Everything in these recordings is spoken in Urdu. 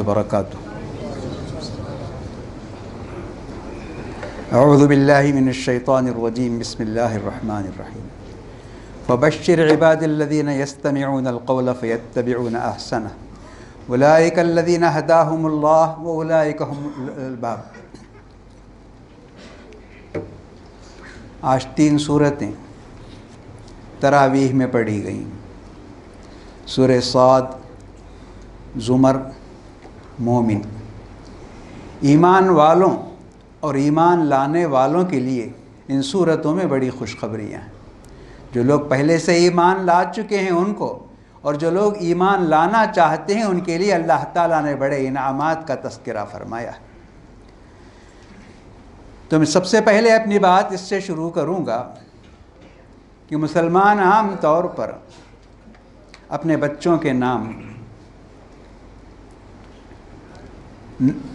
وبرکاتہ۔ اعوذ باللہ من الشیطان الرجیم، بسم اللہ الرحمن الرحیم۔ فبشر عباد الذین یستمعون القول فیتبعون احسنہ اولئک الذین ہداہم اللہ واولئک هم الالباب۔ آج 3 سورتیں تراویح میں پڑھی گئیں، سورہ صاد، زمر، مومن۔ ایمان والوں اور ایمان لانے والوں کے لیے ان صورتوں میں بڑی خوشخبریاں ہیں۔ جو لوگ پہلے سے ایمان لا چکے ہیں ان کو، اور جو لوگ ایمان لانا چاہتے ہیں ان کے لیے اللہ تعالیٰ نے بڑے انعامات کا تذکرہ فرمایا ہے۔ تو میں سب سے پہلے اپنی بات اس سے شروع کروں گا کہ مسلمان عام طور پر اپنے بچوں کے نام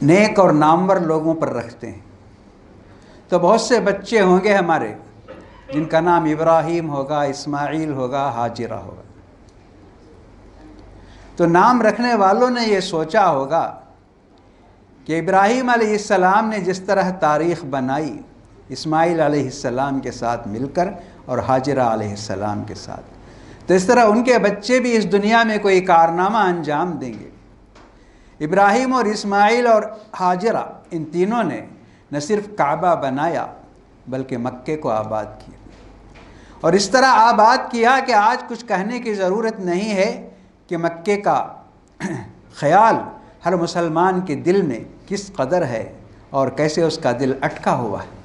نیک اور نامور لوگوں پر رکھتے ہیں۔ تو بہت سے بچے ہوں گے ہمارے جن کا نام ابراہیم ہوگا، اسماعیل ہوگا، ہاجرہ ہوگا۔ تو نام رکھنے والوں نے یہ سوچا ہوگا کہ ابراہیم علیہ السلام نے جس طرح تاریخ بنائی اسماعیل علیہ السلام کے ساتھ مل کر اور ہاجرہ علیہ السلام کے ساتھ، تو اس طرح ان کے بچے بھی اس دنیا میں کوئی کارنامہ انجام دیں گے۔ ابراہیم اور اسماعیل اور ہاجرہ ان تینوں نے نہ صرف کعبہ بنایا بلکہ مکے کو آباد کیا، اور اس طرح آباد کیا کہ آج کچھ کہنے کی ضرورت نہیں ہے کہ مکے کا خیال ہر مسلمان کے دل میں کس قدر ہے اور کیسے اس کا دل اٹکا ہوا ہے۔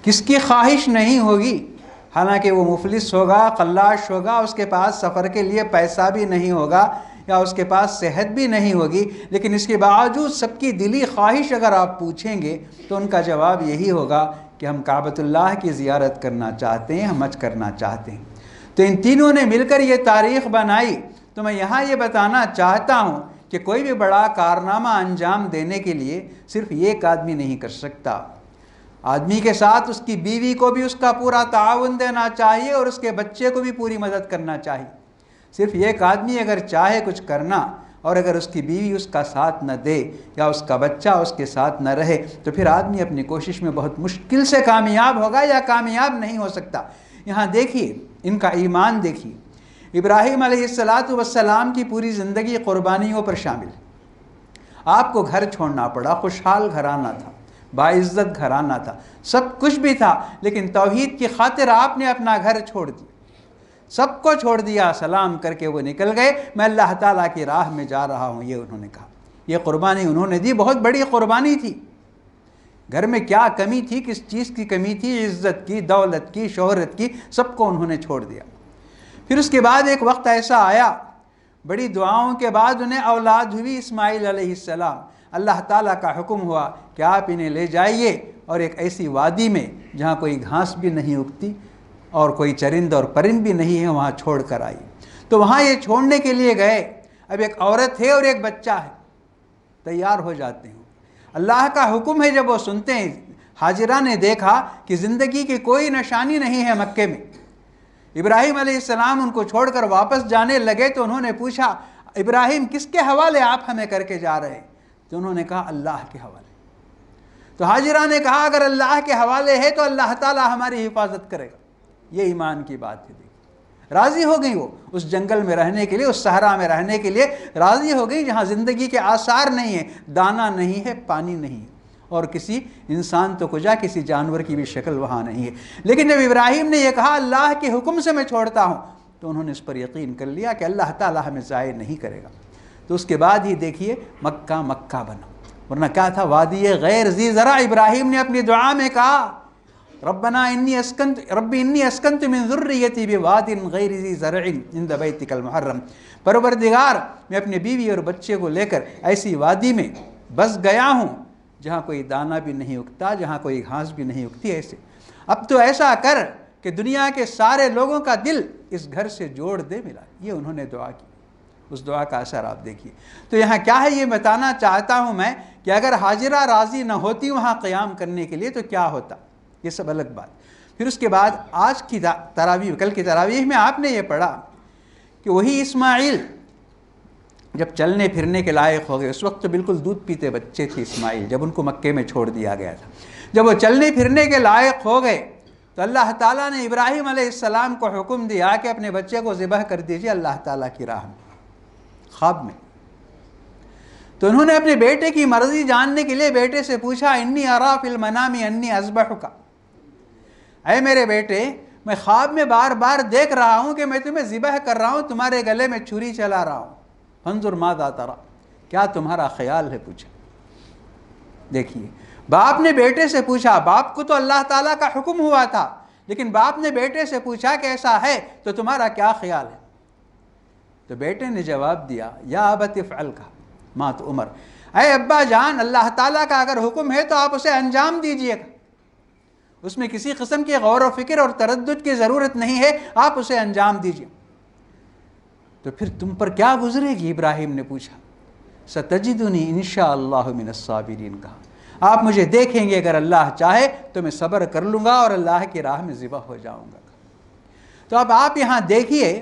کس کی خواہش نہیں ہوگی، حالانکہ وہ مفلس ہوگا، قلاش ہوگا، اس کے پاس سفر کے لیے پیسہ بھی نہیں ہوگا یا اس کے پاس صحت بھی نہیں ہوگی، لیکن اس کے باوجود سب کی دلی خواہش اگر آپ پوچھیں گے تو ان کا جواب یہی ہوگا کہ ہم کعبۃ اللہ کی زیارت کرنا چاہتے ہیں، ہم حج کرنا چاہتے ہیں۔ تو ان تینوں نے مل کر یہ تاریخ بنائی۔ تو میں یہاں یہ بتانا چاہتا ہوں کہ کوئی بھی بڑا کارنامہ انجام دینے کے لیے صرف ایک آدمی نہیں کر سکتا، آدمی کے ساتھ اس کی بیوی کو بھی اس کا پورا تعاون دینا چاہیے اور اس کے بچے کو بھی پوری مدد کرنا چاہیے۔ صرف ایک آدمی اگر چاہے کچھ کرنا اور اگر اس کی بیوی اس کا ساتھ نہ دے یا اس کا بچہ اس کے ساتھ نہ رہے تو پھر آدمی اپنی کوشش میں بہت مشکل سے کامیاب ہوگا یا کامیاب نہیں ہو سکتا۔ یہاں دیکھیے ان کا ایمان دیکھیے۔ ابراہیم علیہ السلام کی پوری زندگی قربانیوں پر شامل ہے۔ آپ کو گھر چھوڑنا پڑا، خوشحال گھرانہ تھا، باعزت گھرانہ تھا، سب کچھ بھی تھا، لیکن توحید کی خاطر آپ نے اپنا گھر چھوڑ دیا، سب کو چھوڑ دیا، سلام کر کے وہ نکل گئے۔ میں اللہ تعالیٰ کی راہ میں جا رہا ہوں، یہ انہوں نے کہا۔ یہ قربانی انہوں نے دی، بہت بڑی قربانی تھی۔ گھر میں کیا کمی تھی، کس چیز کی کمی تھی، عزت کی، دولت کی، شہرت کی، سب کو انہوں نے چھوڑ دیا۔ پھر اس کے بعد ایک وقت ایسا آیا، بڑی دعاؤں کے بعد انہیں اولاد ہوئی، اسماعیل علیہ السلام۔ اللہ تعالیٰ کا حکم ہوا کہ آپ انہیں لے جائیے اور ایک ایسی وادی میں جہاں کوئی گھاس بھی نہیں اگتی اور کوئی چرند اور پرند بھی نہیں ہے، وہاں چھوڑ کر آئی۔ تو وہاں یہ چھوڑنے کے لیے گئے۔ اب ایک عورت ہے اور ایک بچہ ہے، تیار ہو جاتے ہیں۔ اللہ کا حکم ہے، جب وہ سنتے ہیں۔ ہاجرہ نے دیکھا کہ زندگی کی کوئی نشانی نہیں ہے مکے میں۔ ابراہیم علیہ السلام ان کو چھوڑ کر واپس جانے لگے تو انہوں نے پوچھا، ابراہیم کس کے حوالے آپ ہمیں کر کے جا رہے ہیں؟ تو انہوں نے کہا اللہ کے حوالے۔ تو ہاجرہ نے کہا اگر اللہ کے حوالے ہے تو اللہ تعالیٰ ہماری حفاظت کرے گا۔ یہ ایمان کی بات ہے۔ دیکھیں، راضی ہو گئی وہ اس جنگل میں رہنے کے لیے، اس صحرا میں رہنے کے لیے راضی ہو گئی جہاں زندگی کے آثار نہیں ہیں، دانا نہیں ہے، پانی نہیں ہے، اور کسی انسان تو کجا کسی جانور کی بھی شکل وہاں نہیں ہے۔ لیکن جب ابراہیم نے یہ کہا اللہ کے حکم سے میں چھوڑتا ہوں، تو انہوں نے اس پر یقین کر لیا کہ اللہ تعالیٰ ہمیں ضائع نہیں کرے گا۔ تو اس کے بعد ہی دیکھیے مکہ مکہ بنا، ورنہ کیا تھا؟ وادی غیر ذی زرع۔ ابراہیم نے اپنی دعا میں کہا ربی انی اسکنت من ذریتی بواد غیر ذی زرع عند بیتک المحرم۔ پروردگار، میں اپنی بیوی اور بچے کو لے کر ایسی وادی میں بس گیا ہوں جہاں کوئی دانہ بھی نہیں اگتا، جہاں کوئی گھاس بھی نہیں اگتی۔ ایسے اب تو ایسا کر کہ دنیا کے سارے لوگوں کا دل اس گھر سے جوڑ دے ملا۔ یہ انہوں نے دعا کی، اس دعا کا اثر آپ دیکھیے۔ تو یہاں کیا ہے یہ بتانا چاہتا ہوں میں کہ اگر ہاجرہ راضی نہ ہوتی وہاں قیام کرنے کے لیے تو کیا ہوتا، یہ سب الگ بات۔ پھر اس کے بعد آج کی تراویح، کل کی تراویح میں آپ نے یہ پڑھا کہ وہی اسماعیل جب چلنے پھرنے کے لائق ہو گئے، اس وقت تو بالکل دودھ پیتے بچے تھے اسماعیل، جب ان کو مکے میں چھوڑ دیا گیا تھا، جب وہ چلنے پھرنے کے لائق ہو گئے تو اللہ تعالیٰ نے ابراہیم علیہ السلام کو حکم دیا کہ اپنے بچے کو ذبح کر دیجیے اللہ تعالیٰ کی راہ میں، خواب میں۔ تو انہوں نے اپنے بیٹے کی مرضی جاننے کے لیے بیٹے سے پوچھا، انی ارا فی المنام انی اذبحک، اے میرے بیٹے میں خواب میں بار بار دیکھ رہا ہوں کہ میں تمہیں ذبح کر رہا ہوں، تمہارے گلے میں چھری چلا رہا ہوں، فانظر ماذا ترى، کیا تمہارا خیال ہے، پوچھا۔ دیکھیے باپ نے بیٹے سے پوچھا، باپ کو تو اللہ تعالیٰ کا حکم ہوا تھا، لیکن باپ نے بیٹے سے پوچھا کہ ایسا ہے تو تمہارا کیا خیال ہے؟ تو بیٹے نے جواب دیا، یا ابت افعل ما تؤمر، اے ابا جان اللہ تعالیٰ کا اگر حکم ہے تو آپ اسے انجام دیجئے گا، اس میں کسی قسم کی غور و فکر اور تردد کی ضرورت نہیں ہے، آپ اسے انجام دیجئے۔ تو پھر تم پر کیا گزرے گی؟ ابراہیم نے پوچھا۔ ستجدنی انشاءاللہ من الصابرین، کہا آپ مجھے دیکھیں گے اگر اللہ چاہے تو میں صبر کر لوں گا اور اللہ کی راہ میں ذبح ہو جاؤں گا۔ تو اب آپ یہاں دیکھیے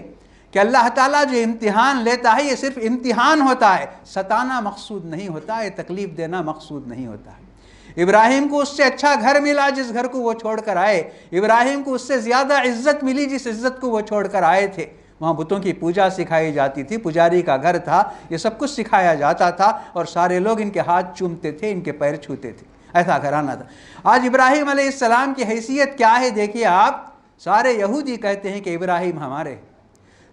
کہ اللہ تعالیٰ جو امتحان لیتا ہے یہ صرف امتحان ہوتا ہے، ستانا مقصود نہیں ہوتا ہے، تکلیف دینا مقصود نہیں ہوتا ہے۔ ابراہیم کو اس سے اچھا گھر ملا جس گھر کو وہ چھوڑ کر آئے، ابراہیم کو اس سے زیادہ عزت ملی جس عزت کو وہ چھوڑ کر آئے تھے، وہاں بتوں کی پوجا سکھائی جاتی تھی، پجاری کا گھر تھا، یہ سب کچھ سکھایا جاتا تھا اور سارے لوگ ان کے ہاتھ چومتے تھے، ان کے پیر چھوتے تھے، ایسا گھرانہ تھا۔ آج ابراہیم علیہ السلام کی حیثیت کیا ہے دیکھیے آپ، سارے یہودی کہتے ہیں کہ ابراہیم ہمارے ہیں،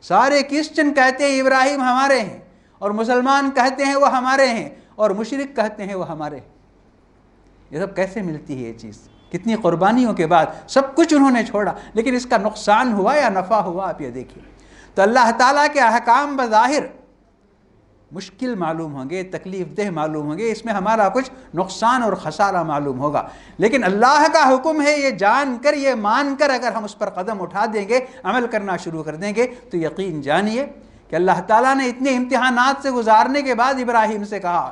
سارے کرسچن کہتے ہیں ابراہیم ہمارے ہیں، اور مسلمان کہتے ہیں وہ ہمارے ہیں، اور مشرک کہتے ہیں وہ ہمارے ہیں۔ یہ سب کیسے ملتی ہے یہ چیز؟ کتنی قربانیوں کے بعد سب کچھ انہوں نے چھوڑا، لیکن اس کا نقصان ہوا یا نفع ہوا آپ یہ دیکھیے۔ تو اللہ تعالیٰ کے احکام بظاہر مشکل معلوم ہوں گے، تکلیف دہ معلوم ہوں گے، اس میں ہمارا کچھ نقصان اور خسارہ معلوم ہوگا، لیکن اللہ کا حکم ہے یہ جان کر، یہ مان کر اگر ہم اس پر قدم اٹھا دیں گے، عمل کرنا شروع کر دیں گے تو یقین جانیے کہ اللہ تعالیٰ نے اتنے امتحانات سے گزارنے کے بعد ابراہیم سے کہا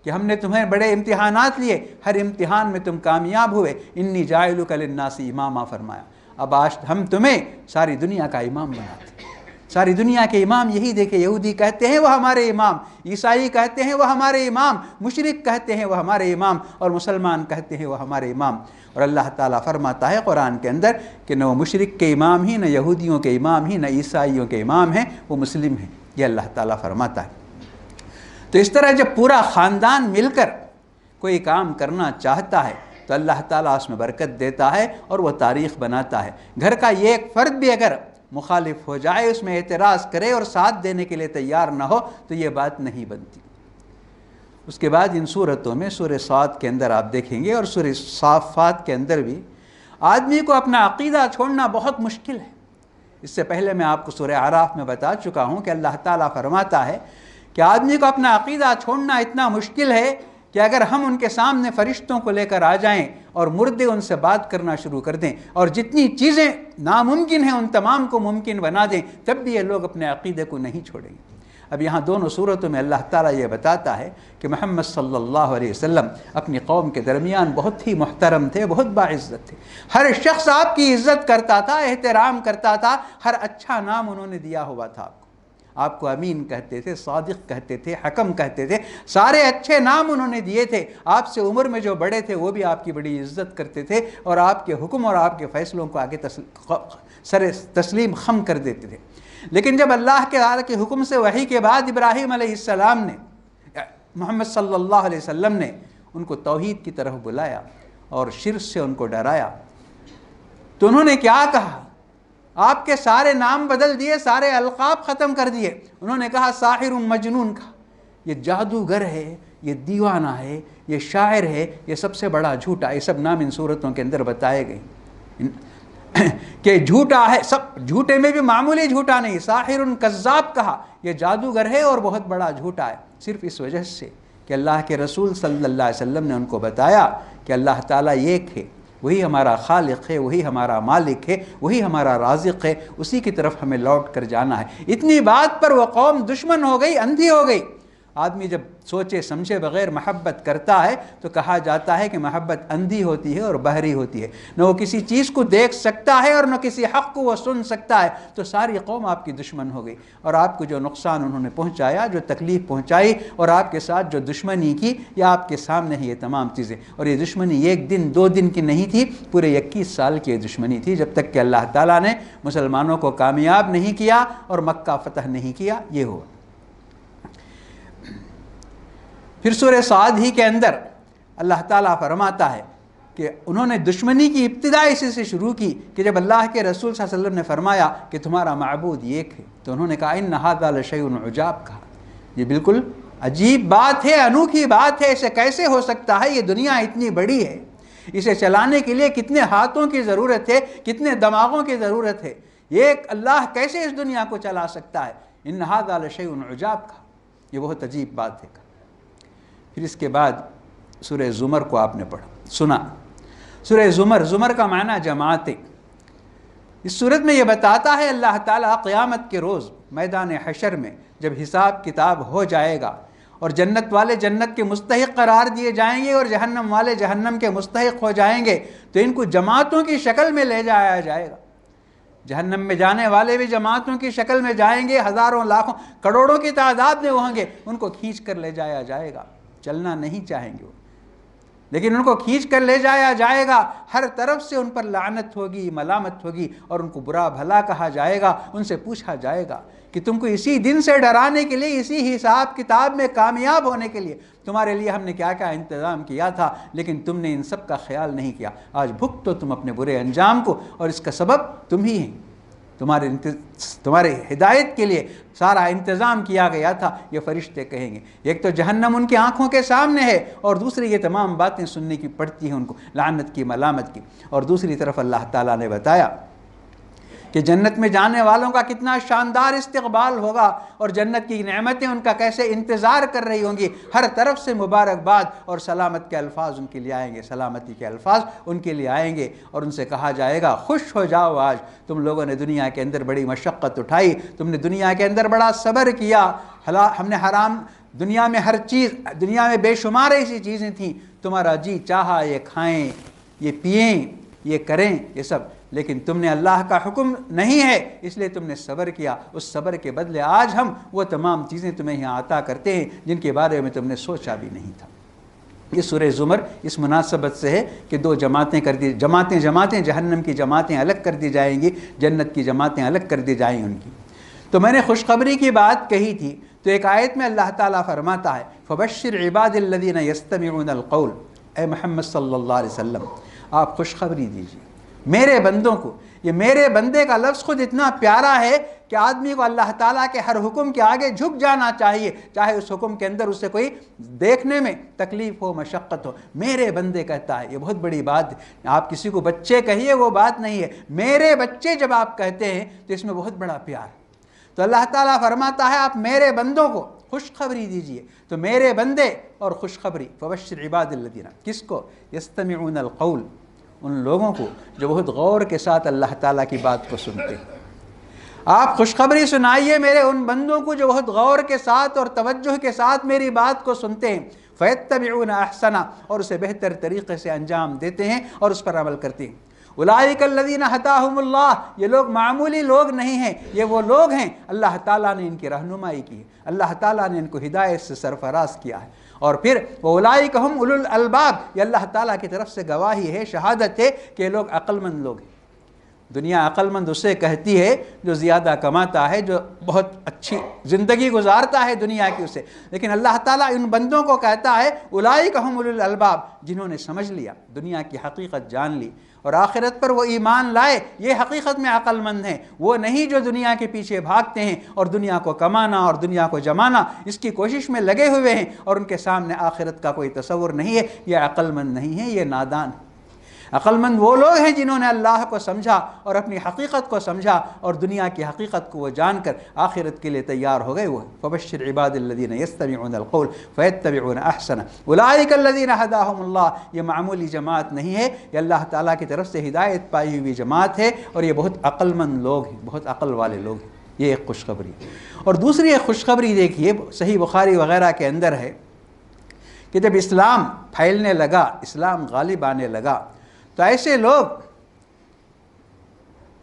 کہ ہم نے تمہیں بڑے امتحانات لیے، ہر امتحان میں تم کامیاب ہوئے، انی جاعلک للناس اماما فرمایا، اب آج ہم تمہیں ساری دنیا کا امام بناتے ہیں۔ ساری دنیا کے امام یہی دیکھے، یہودی کہتے ہیں وہ ہمارے امام، عیسائی کہتے ہیں وہ ہمارے امام، مشرک کہتے ہیں وہ ہمارے امام، اور مسلمان کہتے ہیں وہ ہمارے امام۔ اور اللہ تعالیٰ فرماتا ہے قرآن کے اندر کہ نہ وہ مشرک کے امام ہی، نہ یہودیوں کے امام ہی، نہ عیسائیوں کے امام ہیں، وہ مسلم ہیں، یہ اللہ تعالیٰ فرماتا ہے۔ تو اس طرح جب پورا خاندان مل کر کوئی کام کرنا چاہتا ہے تو اللہ تعالیٰ اس میں برکت دیتا ہے اور وہ تاریخ بناتا ہے۔ گھر کا یہ ایک فرد بھی اگر مخالف ہو جائے، اس میں اعتراض کرے اور ساتھ دینے کے لیے تیار نہ ہو تو یہ بات نہیں بنتی۔ اس کے بعد ان صورتوں میں سورہ صاد کے اندر آپ دیکھیں گے اور سورہ صافات کے اندر بھی آدمی کو اپنا عقیدہ چھوڑنا بہت مشکل ہے۔ اس سے پہلے میں آپ کو سورہ اعراف میں بتا چکا ہوں کہ اللہ تعالیٰ فرماتا ہے کہ آدمی کو اپنا عقیدہ چھوڑنا اتنا مشکل ہے کہ اگر ہم ان کے سامنے فرشتوں کو لے کر آ جائیں اور مردے ان سے بات کرنا شروع کر دیں اور جتنی چیزیں ناممکن ہیں ان تمام کو ممکن بنا دیں، تب بھی یہ لوگ اپنے عقیدے کو نہیں چھوڑیں گے۔ اب یہاں دونوں صورتوں میں اللہ تعالیٰ یہ بتاتا ہے کہ محمد صلی اللہ علیہ وسلم اپنی قوم کے درمیان بہت ہی محترم تھے، بہت باعزت تھے، ہر شخص آپ کی عزت کرتا تھا، احترام کرتا تھا، ہر اچھا نام انہوں نے دیا ہوا تھا۔ آپ کو امین کہتے تھے، صادق کہتے تھے، حکم کہتے تھے، سارے اچھے نام انہوں نے دیے تھے۔ آپ سے عمر میں جو بڑے تھے وہ بھی آپ کی بڑی عزت کرتے تھے اور آپ کے حکم اور آپ کے فیصلوں کو آگے سر تسلیم خم کر دیتے تھے۔ لیکن جب اللہ کے حکم سے وحی کے بعد ابراہیم علیہ السلام نے، محمد صلی اللہ علیہ وسلم نے ان کو توحید کی طرف بلایا اور شرک سے ان کو ڈرایا، تو انہوں نے کیا کہا؟ آپ کے سارے نام بدل دیے، سارے القاب ختم کر دیے۔ انہوں نے کہا ساحر مجنون کا، یہ جادوگر ہے، یہ دیوانہ ہے، یہ شاعر ہے، یہ سب سے بڑا جھوٹا۔ یہ سب نام ان صورتوں کے اندر بتائے گئے کہ جھوٹا ہے، سب جھوٹے میں بھی معمولی جھوٹا نہیں، ساحر کذاب کہا، یہ جادوگر ہے اور بہت بڑا جھوٹا ہے، صرف اس وجہ سے کہ اللہ کے رسول صلی اللہ علیہ وسلم نے ان کو بتایا کہ اللہ تعالیٰ ایک ہے، وہی ہمارا خالق ہے، وہی ہمارا مالک ہے، وہی ہمارا رازق ہے، اسی کی طرف ہمیں لوٹ کر جانا ہے۔ اتنی بات پر وہ قوم دشمن ہو گئی، اندھی ہو گئی، آدمی جب سوچے سمجھے بغیر محبت کرتا ہے تو کہا جاتا ہے کہ محبت اندھی ہوتی ہے اور بہری ہوتی ہے، نہ وہ کسی چیز کو دیکھ سکتا ہے اور نہ کسی حق کو وہ سن سکتا ہے، تو ساری قوم آپ کی دشمن ہو گئی، اور آپ کو جو نقصان انہوں نے پہنچایا، جو تکلیف پہنچائی اور آپ کے ساتھ جو دشمنی کی، یہ آپ کے سامنے ہی یہ تمام چیزیں، اور یہ دشمنی 1 دن 2 دن کی نہیں تھی، پورے 21 سال کی دشمنی تھی، جب تک کہ اللہ تعالیٰ نے مسلمانوں کو کامیاب نہیں کیا اور مکہ فتح نہیں کیا۔ یہ ہوا۔ پھر سورہ صاد ہی کے اندر اللہ تعالیٰ فرماتا ہے کہ انہوں نے دشمنی کی ابتدا اسی سے شروع کی کہ جب اللہ کے رسول صلی اللہ علیہ وسلم نے فرمایا کہ تمہارا معبود ایک ہے، تو انہوں نے کہا ان ھذا لشیء عجاب، کہا یہ بالکل عجیب بات ہے، انوکھی بات ہے، اسے کیسے ہو سکتا ہے؟ یہ دنیا اتنی بڑی ہے، اسے چلانے کے لیے کتنے ہاتھوں کی ضرورت ہے، کتنے دماغوں کی ضرورت ہے، ایک اللہ کیسے اس دنیا کو چلا سکتا ہے؟ ان ھذا لشیء عجاب، کہا یہ بہت عجیب بات ہے۔ پھر اس کے بعد سورہ زمر کو آپ نے پڑھا سنا۔ سورہ زمر، زمر کا معنی جماعتیں۔ اس صورت میں یہ بتاتا ہے اللہ تعالیٰ قیامت کے روز میدان حشر میں جب حساب کتاب ہو جائے گا اور جنت والے جنت کے مستحق قرار دیے جائیں گے اور جہنم والے جہنم کے مستحق ہو جائیں گے، تو ان کو جماعتوں کی شکل میں لے جایا جائے گا۔ جہنم میں جانے والے بھی جماعتوں کی شکل میں جائیں گے، ہزاروں لاکھوں کروڑوں کی تعداد میں ہوں گے، ان کو کھینچ کر لے جایا جائے گا۔ چلنا نہیں چاہیں گے وہ، لیکن ان کو کھینچ کر لے جایا جائے گا، ہر طرف سے ان پر لعنت ہوگی، ملامت ہوگی، اور ان کو برا بھلا کہا جائے گا۔ ان سے پوچھا جائے گا کہ تم کو اسی دن سے ڈرانے کے لیے، اسی حساب کتاب میں کامیاب ہونے کے لیے تمہارے لیے ہم نے کیا کیا انتظام کیا تھا، لیکن تم نے ان سب کا خیال نہیں کیا۔ آج بھگتو تو تم اپنے برے انجام کو، اور اس کا سبب تم ہی ہیں۔ تمہارے ہدایت کے لیے سارا انتظام کیا گیا تھا، یہ فرشتے کہیں گے۔ ایک تو جہنم ان کی آنکھوں کے سامنے ہے، اور دوسری یہ تمام باتیں سننے کی پڑتی ہیں ان کو، لعنت کی، ملامت کی۔ اور دوسری طرف اللہ تعالیٰ نے بتایا کہ جنت میں جانے والوں کا کتنا شاندار استقبال ہوگا، اور جنت کی نعمتیں ان کا کیسے انتظار کر رہی ہوں گی، ہر طرف سے مبارکباد اور سلامت کے الفاظ ان کے لیے آئیں گے، سلامتی کے الفاظ ان کے لیے آئیں گے، اور ان سے کہا جائے گا خوش ہو جاؤ، آج تم لوگوں نے دنیا کے اندر بڑی مشقت اٹھائی، تم نے دنیا کے اندر بڑا صبر کیا، ہم نے حرام دنیا میں ہر چیز، دنیا میں بے شمار ایسی چیزیں تھیں، تمہارا جی چاہا یہ کھائیں، یہ پئیں، یہ کریں، یہ سب، لیکن تم نے اللہ کا حکم نہیں ہے، اس لیے تم نے صبر کیا، اس صبر کے بدلے آج ہم وہ تمام چیزیں تمہیں یہاں عطا کرتے ہیں جن کے بارے میں تم نے سوچا بھی نہیں تھا۔ یہ سورہ زمر اس مناسبت سے ہے کہ 2 جماعتیں کر دی، جماعتیں جہنم کی جماعتیں الگ کر دی جائیں گی، جنت کی جماعتیں الگ کر دی جائیں ان کی۔ تو میں نے خوشخبری کی بات کہی تھی، تو ایک آیت میں اللہ تعالیٰ فرماتا ہے فَبَشِّرْ عِبَادِ الَّذِينَ يَسْتَمِعُونَ الْقَوْلَ، اے محمد صلی اللہ علیہ وسلم آپ خوشخبری دیجیے میرے بندوں کو۔ یہ میرے بندے کا لفظ خود اتنا پیارا ہے کہ آدمی کو اللہ تعالیٰ کے ہر حکم کے آگے جھک جانا چاہیے، چاہے اس حکم کے اندر اسے کوئی دیکھنے میں تکلیف ہو، مشقت ہو۔ میرے بندے کہتا ہے، یہ بہت بڑی بات ہے۔ آپ کسی کو بچے کہیے وہ بات نہیں ہے، میرے بچے جب آپ کہتے ہیں تو اس میں بہت بڑا پیار ہے۔ تو اللہ تعالیٰ فرماتا ہے آپ میرے بندوں کو خوشخبری دیجئے، تو میرے بندے اور خوشخبری، فبشر عباد الذین، کس کو؟ یستمعون القول، ان لوگوں کو جو بہت غور کے ساتھ اللہ تعالیٰ کی بات کو سنتے ہیں۔ آپ خوشخبری سنائیے میرے ان بندوں کو جو بہت غور کے ساتھ اور توجہ کے ساتھ میری بات کو سنتے ہیں، فیتبعون احسنہ، اور اسے بہتر طریقے سے انجام دیتے ہیں اور اس پر عمل کرتے ہیں۔ اولئک الذین ہداہم اللہ، یہ لوگ معمولی لوگ نہیں ہیں، یہ وہ لوگ ہیں اللہ تعالیٰ نے ان کی رہنمائی کی ہے، اللہ تعالیٰ نے ان کو ہدایت سے سرفراز کیا ہے۔ اور پھر اولئک ہم اولو الالباب، یہ اللہ تعالیٰ کی طرف سے گواہی ہے، شہادت ہے کہ یہ لوگ عقل مند لوگ ہیں۔ دنیا عقل مند اسے کہتی ہے جو زیادہ کماتا ہے، جو بہت اچھی زندگی گزارتا ہے دنیا کی اسے، لیکن اللہ تعالیٰ ان بندوں کو کہتا ہے اولئک ہم اولو الالباب، جنہوں نے سمجھ لیا، دنیا کی حقیقت جان لی اور آخرت پر وہ ایمان لائے، یہ حقیقت میں عقل مند ہیں۔ وہ نہیں جو دنیا کے پیچھے بھاگتے ہیں اور دنیا کو کمانا اور دنیا کو جمانا اس کی کوشش میں لگے ہوئے ہیں، اور ان کے سامنے آخرت کا کوئی تصور نہیں ہے، یہ عقل مند نہیں ہے، یہ نادان ہے۔ عقل مند وہ لوگ ہیں جنہوں نے اللہ کو سمجھا اور اپنی حقیقت کو سمجھا اور دنیا کی حقیقت کو وہ جان کر آخرت کے لیے تیار ہو گئے۔ وہ فبشر عباد الذین یستمعون القول فیتبعون احسنہ اولئک الذین ہداہم اللہ، یہ معمولی جماعت نہیں ہے، یہ اللہ تعالیٰ کی طرف سے ہدایت پائی ہوئی جماعت ہے، اور یہ بہت عقل مند لوگ ہیں، بہت عقل والے لوگ ہیں۔ یہ ایک خوشخبری. اور دوسری ایک خوشخبری دیکھیے صحیح بخاری وغیرہ کے اندر ہے کہ جب اسلام پھیلنے لگا، اسلام غالب آنے لگا، تو ایسے لوگ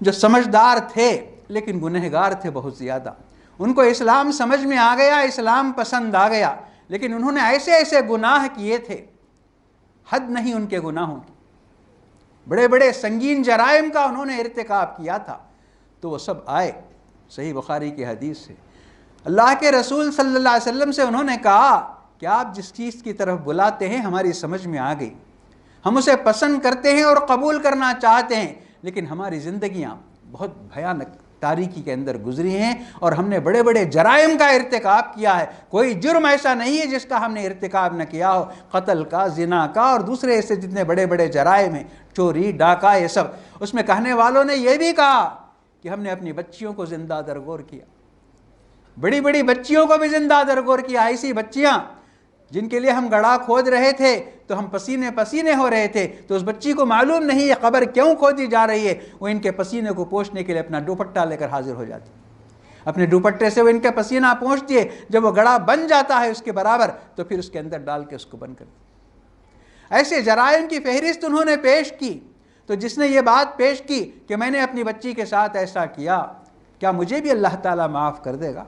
جو سمجھدار تھے لیکن گنہگار تھے بہت زیادہ، ان کو اسلام سمجھ میں آ گیا، اسلام پسند آ گیا، لیکن انہوں نے ایسے ایسے گناہ کیے تھے، حد نہیں ان کے گناہوں کی، بڑے بڑے سنگین جرائم کا انہوں نے ارتکاب کیا تھا. تو وہ سب آئے صحیح بخاری کی حدیث سے، اللہ کے رسول صلی اللہ علیہ وسلم سے انہوں نے کہا کہ آپ جس چیز کی طرف بلاتے ہیں ہماری سمجھ میں آ گئی، ہم اسے پسند کرتے ہیں اور قبول کرنا چاہتے ہیں، لیکن ہماری زندگیاں بہت بھیانک تاریکی کے اندر گزری ہیں اور ہم نے بڑے بڑے جرائم کا ارتکاب کیا ہے. کوئی جرم ایسا نہیں ہے جس کا ہم نے ارتکاب نہ کیا ہو، قتل کا، زنا کا اور دوسرے ایسے جتنے بڑے بڑے جرائم ہیں، چوری، ڈاکہ، یہ سب. اس میں کہنے والوں نے یہ بھی کہا کہ ہم نے اپنی بچیوں کو زندہ درگور کیا، بڑی بڑی بچیوں کو بھی زندہ درگور کیا، ایسی بچیاں جن کے لیے ہم گڑھا کھود رہے تھے تو ہم پسینے پسینے ہو رہے تھے، تو اس بچی کو معلوم نہیں یہ قبر کیوں کھودی جا رہی ہے، وہ ان کے پسینے کو پوچھنے کے لیے اپنا دوپٹہ لے کر حاضر ہو جاتی، اپنے دوپٹے سے وہ ان کے پسینہ پوچھتی ہے، جب وہ گڑھا بن جاتا ہے اس کے برابر تو پھر اس کے اندر ڈال کے اس کو بند کر دی. ایسے جرائم کی فہرست انہوں نے پیش کی. تو جس نے یہ بات پیش کی کہ میں نے اپنی بچی کے ساتھ ایسا کیا، کیا مجھے بھی اللہ تعالیٰ معاف کر دے گا؟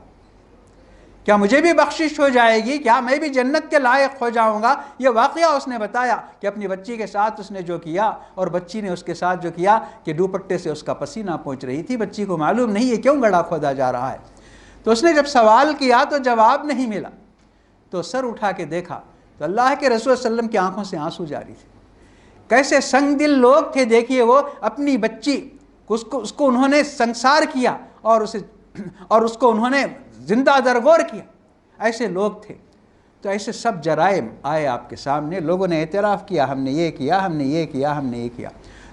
کیا مجھے بھی بخشش ہو جائے گی؟ کیا میں بھی جنت کے لائق ہو جاؤں گا؟ یہ واقعہ اس نے بتایا کہ اپنی بچی کے ساتھ اس نے جو کیا، اور بچی نے اس کے ساتھ جو کیا کہ دوپٹے سے اس کا پسینہ پہنچ رہی تھی، بچی کو معلوم نہیں ہے کیوں گڑھا کھودا جا رہا ہے. تو اس نے جب سوال کیا تو جواب نہیں ملا، تو سر اٹھا کے دیکھا تو اللہ کے رسول صلی اللہ علیہ وسلم کی آنکھوں سے آنسو جاری تھے. کیسے سنگ دل لوگ تھے دیکھیے، وہ اپنی بچی اس کو انہوں نے سنسار کیا اور اس کو انہوں نے زندہ درگور کیا. ایسے لوگ تھے. تو ایسے سب جرائم آئے آپ کے سامنے، لوگوں نے اعتراف کیا ہم نے یہ کیا، ہم نے یہ کیا، ہم نے یہ کیا.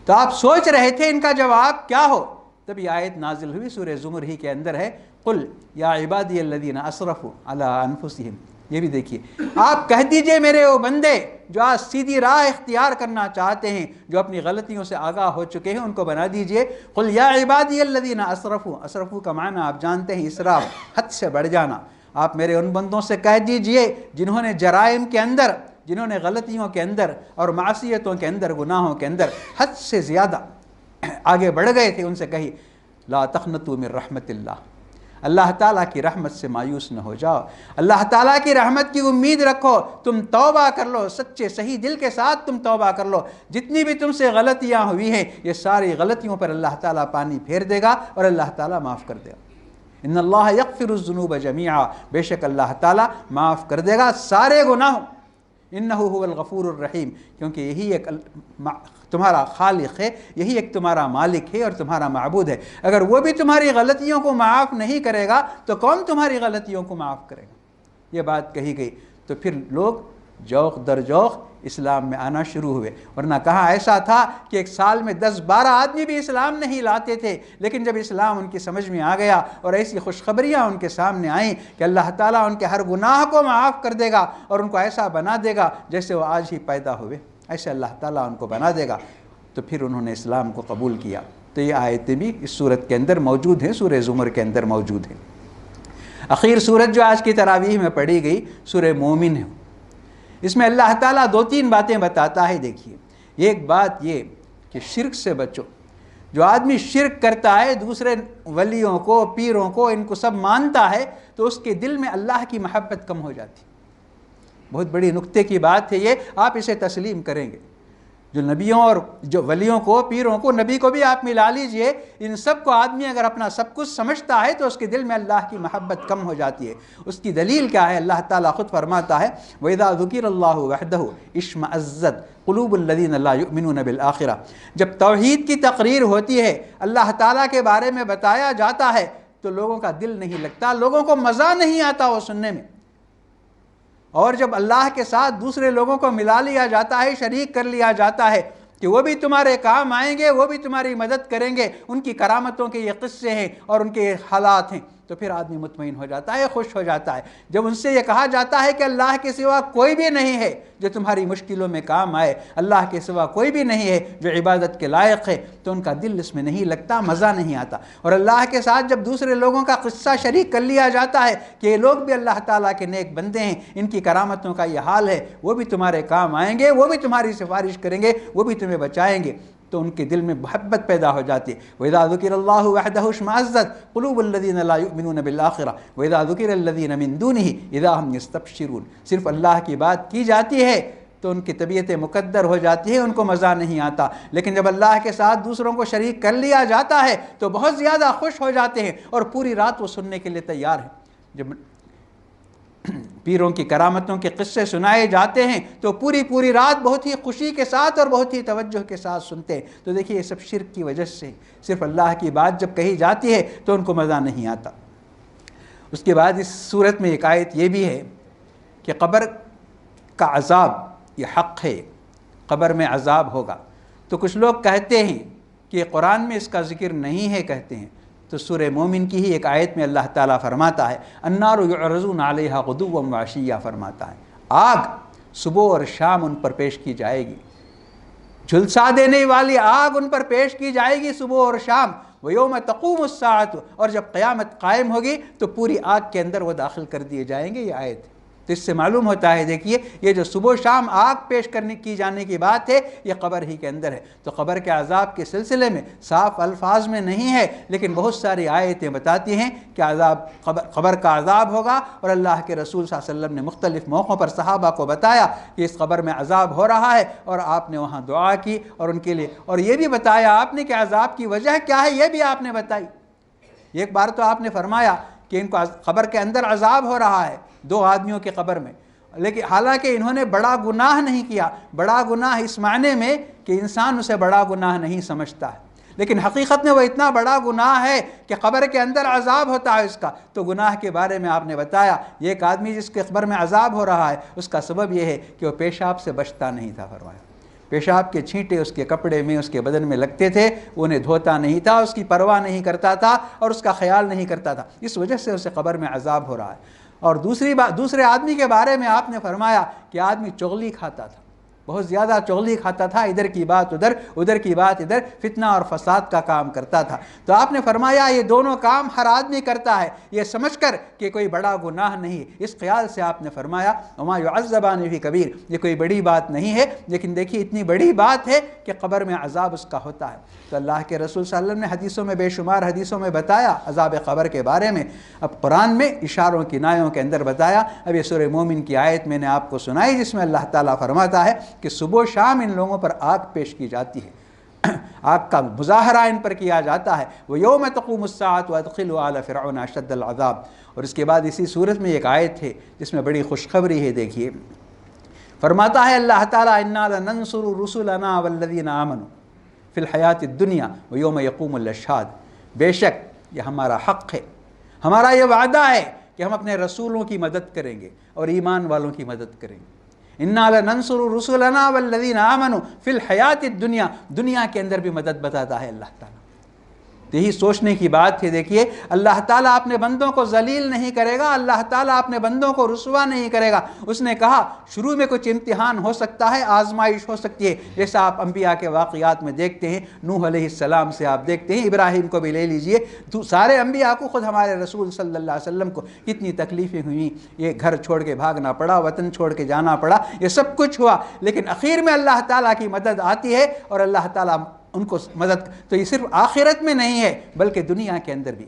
تو آپ سوچ رہے تھے ان کا جواب کیا ہو، تب یہ آیت نازل ہوئی سورہ زمر ہی کے اندر ہے، قل یا عبادی الذین اسرفوا علی انفسہم. یہ بھی دیکھیے، آپ کہہ دیجئے میرے وہ بندے جو آج سیدھی راہ اختیار کرنا چاہتے ہیں، جو اپنی غلطیوں سے آگاہ ہو چکے ہیں، ان کو بنا دیجئے قل یا عبادی الذین اسرفوا. اسرفوا کا معنی آپ جانتے ہیں اسراف، حد سے بڑھ جانا. آپ میرے ان بندوں سے کہہ دیجئے جنہوں نے جرائم کے اندر، جنہوں نے غلطیوں کے اندر اور معصیتوں کے اندر، گناہوں کے اندر حد سے زیادہ آگے بڑھ گئے تھے، ان سے کہی لا تقنطوا من رحمت اللہ، اللہ تعالیٰ کی رحمت سے مایوس نہ ہو جاؤ، اللہ تعالیٰ کی رحمت کی امید رکھو، تم توبہ کر لو، سچے صحیح دل کے ساتھ تم توبہ کر لو. جتنی بھی تم سے غلطیاں ہوئی ہیں یہ ساری غلطیوں پر اللہ تعالیٰ پانی پھیر دے گا اور اللہ تعالیٰ معاف کر دے گا. ان اللہ یغفر الذنوب جميعا، بے شک اللہ تعالیٰ معاف کر دے گا سارے گناہوں. انہ هو الغفور الرحیم، کیونکہ یہی ایک تمہارا خالق ہے، یہی ایک تمہارا مالک ہے اور تمہارا معبود ہے. اگر وہ بھی تمہاری غلطیوں کو معاف نہیں کرے گا تو کون تمہاری غلطیوں کو معاف کرے گا؟ یہ بات کہی گئی تو پھر لوگ جوق در جوق اسلام میں آنا شروع ہوئے. ورنہ کہاں ایسا تھا کہ ایک سال میں 10-12 آدمی بھی اسلام نہیں لاتے تھے، لیکن جب اسلام ان کی سمجھ میں آ گیا اور ایسی خوشخبریاں ان کے سامنے آئیں کہ اللہ تعالیٰ ان کے ہر گناہ کو معاف کر دے گا اور ان کو ایسا بنا دے گا جیسے وہ آج ہی پیدا ہوئے، ایسے اللہ تعالیٰ ان کو بنا دے گا، تو پھر انہوں نے اسلام کو قبول کیا. تو یہ آیتیں بھی اس صورت کے اندر موجود ہیں، سورہ زمر کے اندر موجود ہیں. اخیر صورت جو آج کی تراویح میں پڑھی گئی سورہ مومن ہے. اس میں اللہ تعالیٰ 2-3 باتیں بتاتا ہے. دیکھیے، ایک بات یہ کہ شرک سے بچو. جو آدمی شرک کرتا ہے، دوسرے ولیوں کو، پیروں کو، ان کو سب مانتا ہے، تو اس کے دل میں اللہ کی محبت کم ہو جاتی. بہت بڑی نکتے کی بات ہے یہ، آپ اسے تسلیم کریں گے. جو نبیوں اور جو ولیوں کو، پیروں کو، نبی کو بھی آپ ملا لیجئے، ان سب کو آدمی اگر اپنا سب کچھ سمجھتا ہے تو اس کے دل میں اللہ کی محبت کم ہو جاتی ہے. اس کی دلیل کیا ہے؟ اللہ تعالیٰ خود فرماتا ہے وَإِذَا ذُكِرَ اللَّهُ وَحْدَهُ اشْمَأَزَّتْ قُلُوبُ الَّذِينَ لَا يُؤْمِنُونَ بِالْآخِرَةِ. جب توحید کی تقریر ہوتی ہے، اللہ تعالیٰ کے بارے میں بتایا جاتا ہے، تو لوگوں کا دل نہیں لگتا، لوگوں کو مزہ نہیں آتا وہ سننے میں. اور جب اللہ کے ساتھ دوسرے لوگوں کو ملا لیا جاتا ہے، شریک کر لیا جاتا ہے کہ وہ بھی تمہارے کام آئیں گے، وہ بھی تمہاری مدد کریں گے، ان کی کرامتوں کے یہ قصے ہیں اور ان کے حالات ہیں، تو پھر آدمی مطمئن ہو جاتا ہے، خوش ہو جاتا ہے۔ جب ان سے یہ کہا جاتا ہے کہ اللہ کے سوا کوئی بھی نہیں ہے جو تمہاری مشکلوں میں کام آئے، اللہ کے سوا کوئی بھی نہیں ہے جو عبادت کے لائق ہے، تو ان کا دل اس میں نہیں لگتا، مزہ نہیں آتا۔ اور اللہ کے ساتھ جب دوسرے لوگوں کا قصہ شریک کر لیا جاتا ہے کہ یہ لوگ بھی اللہ تعالیٰ کے نیک بندے ہیں، ان کی کرامتوں کا یہ حال ہے، وہ بھی تمہارے کام آئیں گے، وہ بھی تمہاری سفارش کریں گے، وہ بھی تمہیں بچائیں گے، تو ان کے دل میں محبت پیدا ہو جاتی ہے۔ وَإِذَا ذُكِرَ اللَّهُ وَحْدَهُ اشْمَأَزَّتْ قُلُوبُ الَّذِينَ لَا يُؤْمِنُونَ بِالْآخِرَةِ وَإِذَا ذُكِرَ الَّذِينَ مِن دُونِهِ إِذَا هُمْ يَسْتَبْشِرُونَ۔ صرف اللہ کی بات کی جاتی ہے تو ان کی طبیعت مقدر ہو جاتی ہے، ان کو مزہ نہیں آتا، لیکن جب اللہ کے ساتھ دوسروں کو شریک کر لیا جاتا ہے تو بہت زیادہ خوش ہو جاتے ہیں اور پوری رات وہ سننے کے لیے تیار ہیں۔ جب پیروں کی کرامتوں کے قصے سنائے جاتے ہیں تو پوری رات بہت ہی خوشی کے ساتھ اور بہت ہی توجہ کے ساتھ سنتے ہیں۔ تو دیکھیے یہ سب شرک کی وجہ سے، صرف اللہ کی بات جب کہی جاتی ہے تو ان کو مزہ نہیں آتا۔ اس کے بعد اس صورت میں ایک آیت یہ بھی ہے کہ قبر کا عذاب یہ حق ہے، قبر میں عذاب ہوگا۔ تو کچھ لوگ کہتے ہیں کہ قرآن میں اس کا ذکر نہیں ہے، کہتے ہیں تو سورہ مومن کی ہی ایک آیت میں اللہ تعالیٰ فرماتا ہے النار یعرضون علیہا غدوا وعشیا، فرماتا ہے آگ صبح اور شام ان پر پیش کی جائے گی، جھلسا دینے والی آگ ان پر پیش کی جائے گی صبح اور شام۔ وَيَوْمَ تَقُومُ السَّاعَةُ، اور جب قیامت قائم ہوگی تو پوری آگ کے اندر وہ داخل کر دیے جائیں گے۔ یہ آیت تو اس سے معلوم ہوتا ہے، دیکھیے یہ جو صبح و شام آگ پیش کی جانے کی بات ہے یہ قبر ہی کے اندر ہے۔ تو قبر کے عذاب کے سلسلے میں صاف الفاظ میں نہیں ہے، لیکن بہت ساری آیتیں بتاتی ہیں کہ قبر کا عذاب ہوگا، اور اللہ کے رسول صلی اللہ علیہ وسلم نے مختلف موقعوں پر صحابہ کو بتایا کہ اس قبر میں عذاب ہو رہا ہے، اور آپ نے وہاں دعا کی اور ان کے لیے، اور یہ بھی بتایا آپ نے کہ عذاب کی وجہ کیا ہے، یہ بھی آپ نے بتائی۔ ایک بار تو آپ نے فرمایا کہ ان کو قبر کے اندر عذاب ہو رہا ہے، دو آدمیوں کی قبر میں، لیکن حالانکہ انہوں نے بڑا گناہ نہیں کیا۔ بڑا گناہ اس معنی میں کہ انسان اسے بڑا گناہ نہیں سمجھتا ہے، لیکن حقیقت میں وہ اتنا بڑا گناہ ہے کہ قبر کے اندر عذاب ہوتا ہے اس کا۔ تو گناہ کے بارے میں آپ نے بتایا، یہ ایک آدمی جس کے قبر میں عذاب ہو رہا ہے اس کا سبب یہ ہے کہ وہ پیشاب سے بچتا نہیں تھا، فرمایا پیشاب کے چھینٹے اس کے کپڑے میں، اس کے بدن میں لگتے تھے، وہ انہیں دھوتا نہیں تھا، اس کی پرواہ نہیں کرتا تھا اور اس کا خیال نہیں کرتا تھا، اس وجہ سے اسے قبر میں عذاب ہو رہا ہے۔ اور دوسرے آدمی کے بارے میں آپ نے فرمایا کہ آدمی چغلی کھاتا تھا، بہت زیادہ چغلی کھاتا تھا، ادھر کی بات ادھر، ادھر کی بات ادھر، فتنہ اور فساد کا کام کرتا تھا۔ تو آپ نے فرمایا یہ دونوں کام ہر آدمی کرتا ہے، یہ سمجھ کر کہ کوئی بڑا گناہ نہیں، اس خیال سے آپ نے فرمایا وما يعذبان فی کبیر، یہ کوئی بڑی بات نہیں ہے، لیکن دیکھیے اتنی بڑی بات ہے کہ قبر میں عذاب اس کا ہوتا ہے۔ تو اللہ کے رسول صلی اللہ علیہ وسلم نے حدیثوں میں، بے شمار حدیثوں میں بتایا عذاب قبر کے بارے میں، اب قرآن میں اشاروں کنایوں کے اندر بتایا۔ اب یہ سورہ مومن کی آیت میں نے آپ کو سنائی جس میں اللہ تعالیٰ فرماتا ہے کہ صبح و شام ان لوگوں پر آگ پیش کی جاتی ہے، آگ کا مظاہرہ ان پر کیا جاتا ہے۔ وَيَوْمَ تَقُومُ السَّاعَةُ وَأَدْخِلُوا آلَ فِرْعَوْنَ أَشَدَّ الْعَذَابِ۔ اور اس کے بعد اسی صورت میں ایک آیت ہے جس میں بڑی خوشخبری ہے، دیکھیے فرماتا ہے اللہ تعالیٰ اِنَّا لَنَنصُرُ رُسُلَنَا وَالَّذِينَ آمَنُوا فِي الْحَيَاةِ الدُّنْيَا وَيَوْمَ يَقُومُ الْأَشْهَادُ۔ بے شک یہ ہمارا حق ہے، ہمارا یہ وعدہ ہے کہ ہم اپنے رسولوں کی مدد کریں گے اور ایمان والوں کی مدد کریں گے۔ اِنَّا لَنَنصُرُ رُسُلَنَا وَالَّذِينَ آمَنُوا فِي الْحَيَاةِ الدُّنْيَا، دنیا کے اندر بھی مدد بتاتا ہے اللہ تعالیٰ۔ یہی سوچنے کی بات ہے، دیکھیے اللہ تعالیٰ اپنے بندوں کو ذلیل نہیں کرے گا، اللہ تعالیٰ اپنے بندوں کو رسوا نہیں کرے گا۔ اس نے کہا شروع میں کچھ امتحان ہو سکتا ہے، آزمائش ہو سکتی ہے، جیسا آپ انبیاء کے واقعات میں دیکھتے ہیں، نوح علیہ السلام سے آپ دیکھتے ہیں، ابراہیم کو بھی لے لیجئے، تو سارے انبیاء کو، خود ہمارے رسول صلی اللہ علیہ وسلم کو کتنی تکلیفیں ہوئیں، یہ گھر چھوڑ کے بھاگنا پڑا، وطن چھوڑ کے جانا پڑا، یہ سب کچھ ہوا، لیکن آخر میں اللہ تعالیٰ کی مدد آتی ہے اور اللہ تعالیٰ ان کو مدد۔ تو یہ صرف آخرت میں نہیں ہے بلکہ دنیا کے اندر بھی۔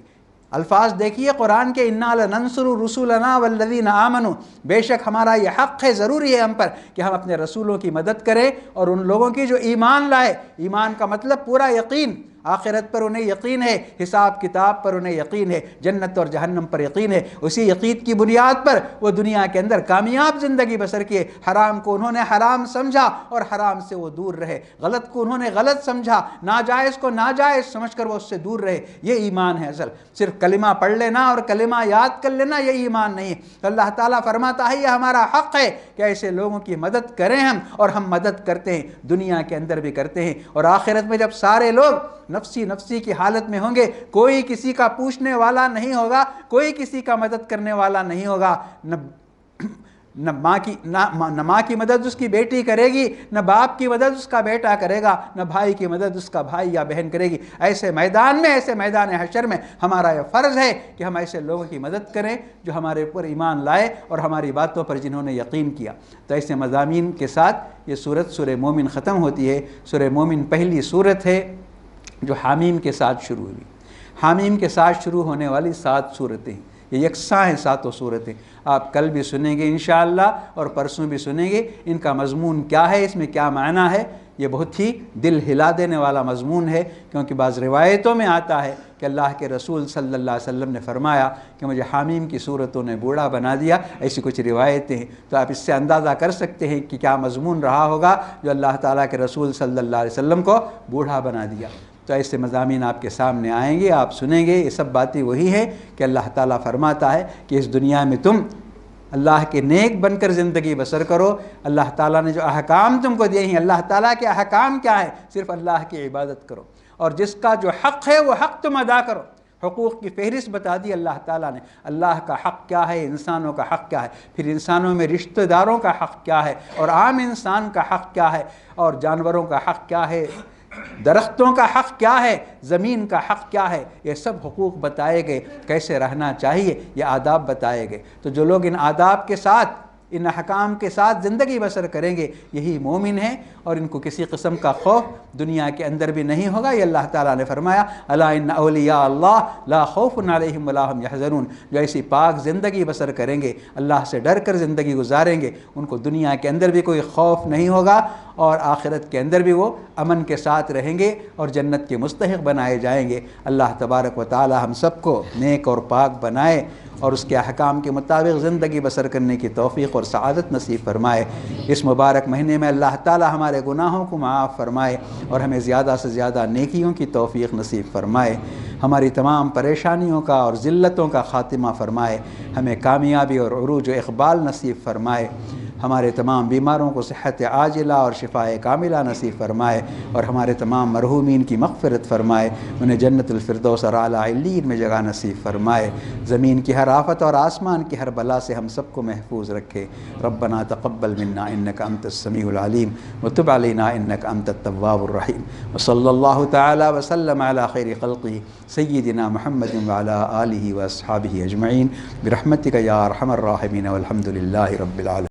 الفاظ دیکھیے قرآن کے اِنَّا لَنَنصُرُ رُسُلَنَا وَالَّذِينَ آمَنُوا، بے شک ہمارا یہ حق ہے، ضروری ہے ہم پر کہ ہم اپنے رسولوں کی مدد کریں اور ان لوگوں کی جو ایمان لائے۔ ایمان کا مطلب پورا یقین، آخرت پر انہیں یقین ہے، حساب کتاب پر انہیں یقین ہے، جنت اور جہنم پر یقین ہے، اسی یقین کی بنیاد پر وہ دنیا کے اندر کامیاب زندگی بسر کیے۔ حرام کو انہوں نے حرام سمجھا اور حرام سے وہ دور رہے، غلط کو انہوں نے غلط سمجھا، ناجائز کو ناجائز سمجھ کر وہ اس سے دور رہے۔ یہ ایمان ہے اصل، صرف کلمہ پڑھ لینا اور کلمہ یاد کر لینا یہ ایمان نہیں ہے۔ تو اللہ تعالیٰ فرماتا ہے یہ ہمارا حق ہے کہ ایسے لوگوں کی مدد کریں ہم، اور ہم مدد کرتے ہیں، دنیا کے اندر بھی کرتے ہیں، اور آخرت میں جب سارے لوگ نفسی نفسی کی حالت میں ہوں گے، کوئی کسی کا پوچھنے والا نہیں ہوگا، کوئی کسی کا مدد کرنے والا نہیں ہوگا، نہ ماں کی مدد اس کی بیٹی کرے گی، نہ باپ کی مدد اس کا بیٹا کرے گا، نہ بھائی کی مدد اس کا بھائی یا بہن کرے گی۔ ایسے میدان میں، ایسے میدان حشر میں ہمارا یہ فرض ہے کہ ہم ایسے لوگوں کی مدد کریں جو ہمارے اوپر ایمان لائے اور ہماری باتوں پر جنہوں نے یقین کیا۔ تو ایسے مضامین کے ساتھ یہ سورت سورہ مومن ختم ہوتی ہے۔ سورہ مومن پہلی سورت ہے جو حامیم کے ساتھ شروع ہوئی۔ حامیم کے ساتھ شروع ہونے والی 7 صورتیں، یہ یکساں ہیں ساتوں صورتیں۔ آپ کل بھی سنیں گے انشاءاللہ اور پرسوں بھی سنیں گے ان کا مضمون کیا ہے، اس میں کیا معنی ہے۔ یہ بہت ہی دل ہلا دینے والا مضمون ہے، کیونکہ بعض روایتوں میں آتا ہے کہ اللہ کے رسول صلی اللہ علیہ وسلم نے فرمایا کہ مجھے حامیم کی صورتوں نے بوڑھا بنا دیا، ایسی کچھ روایتیں ہیں۔ تو آپ اس سے اندازہ کر سکتے ہیں کہ کیا مضمون رہا ہوگا جو اللہ تعالیٰ کے رسول صلی اللہ علیہ وسلم کو بوڑھا بنا دیا۔ تو ایسے مضامین آپ کے سامنے آئیں گے، آپ سنیں گے۔ یہ سب باتیں وہی ہیں کہ اللہ تعالیٰ فرماتا ہے کہ اس دنیا میں تم اللہ کے نیک بن کر زندگی بسر کرو۔ اللہ تعالیٰ نے جو احکام تم کو دیے ہیں، اللہ تعالیٰ کے احکام کیا ہے؟ صرف اللہ کی عبادت کرو، اور جس کا جو حق ہے وہ حق تم ادا کرو۔ حقوق کی فہرست بتا دی اللہ تعالیٰ نے۔ اللہ کا حق کیا ہے، انسانوں کا حق کیا ہے، پھر انسانوں میں رشتہ داروں کا حق کیا ہے، اور عام انسان کا حق کیا ہے، اور جانوروں کا حق کیا ہے، درختوں کا حق کیا ہے، زمین کا حق کیا ہے۔ یہ سب حقوق بتائے گئے، کیسے رہنا چاہیے، یہ آداب بتائے گئے۔ تو جو لوگ ان آداب کے ساتھ، ان احکام کے ساتھ زندگی بسر کریں گے، یہی مومن ہیں، اور ان کو کسی قسم کا خوف دنیا کے اندر بھی نہیں ہوگا۔ یہ اللہ تعالیٰ نے فرمایا الا ان اولیاء اللہ لا خوف علیہم ولا هم یحزنون۔ جو ایسی پاک زندگی بسر کریں گے، اللہ سے ڈر کر زندگی گزاریں گے، ان کو دنیا کے اندر بھی کوئی خوف نہیں ہوگا، اور آخرت کے اندر بھی وہ امن کے ساتھ رہیں گے اور جنت کے مستحق بنائے جائیں گے۔ اللہ تبارک و تعالی ہم سب کو نیک اور پاک بنائے اور اس کے احکام کے مطابق زندگی بسر کرنے کی توفیق اور سعادت نصیب فرمائے۔ اس مبارک مہینے میں اللہ تعالی ہمارے گناہوں کو معاف فرمائے اور ہمیں زیادہ سے زیادہ نیکیوں کی توفیق نصیب فرمائے۔ ہماری تمام پریشانیوں کا اور ذلتوں کا خاتمہ فرمائے، ہمیں کامیابی اور عروج و اقبال نصیب فرمائے، ہمارے تمام بیماروں کو صحت عاجلہ اور شفاء کاملہ نصیب فرمائے، اور ہمارے تمام مرحومین کی مغفرت فرمائے، انہیں جنت الفردوس اور اعلیٰ علیین میں جگہ نصیب فرمائے۔ زمین کی ہر آفت اور آسمان کی ہر بلا سے ہم سب کو محفوظ رکھے۔ ربنا تقبل منا انک انت السمیع العلیم وتب علینا انک انت التواب الرحیم، وصلی اللہ تعالی وسلم علی خیر خلقہ سیدنا محمد وعلی آلہ واصحابہ اجمعین برحمتک یا ارحم الراحمین والحمد للہ رب العالمین۔